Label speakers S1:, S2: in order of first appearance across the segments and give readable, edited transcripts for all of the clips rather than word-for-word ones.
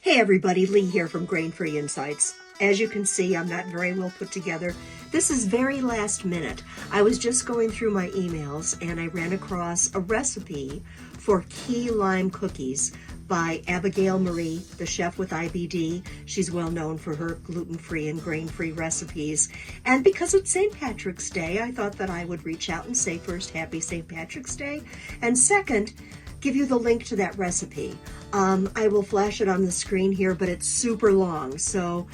S1: Hey everybody, Lee here from Grain-Free Insights. As you can see, I'm not very well put together. This is very last minute. I was just going through my emails and I ran across a recipe for key lime cookies by Abigail Marie, the chef with IBD. She's well known for her gluten-free and grain-free recipes. And because it's St. Patrick's Day, I thought that I would reach out and say first, happy St. Patrick's Day, and second, give you the link to that recipe. I will flash it on the screen here, but it's super long, so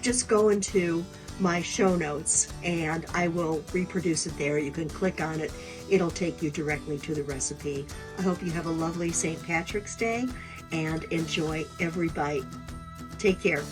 S1: just go into my show notes and I will reproduce it there. You can click on it. It'll take you directly to the recipe. I hope you have a lovely St. Patrick's Day and enjoy every bite. Take care.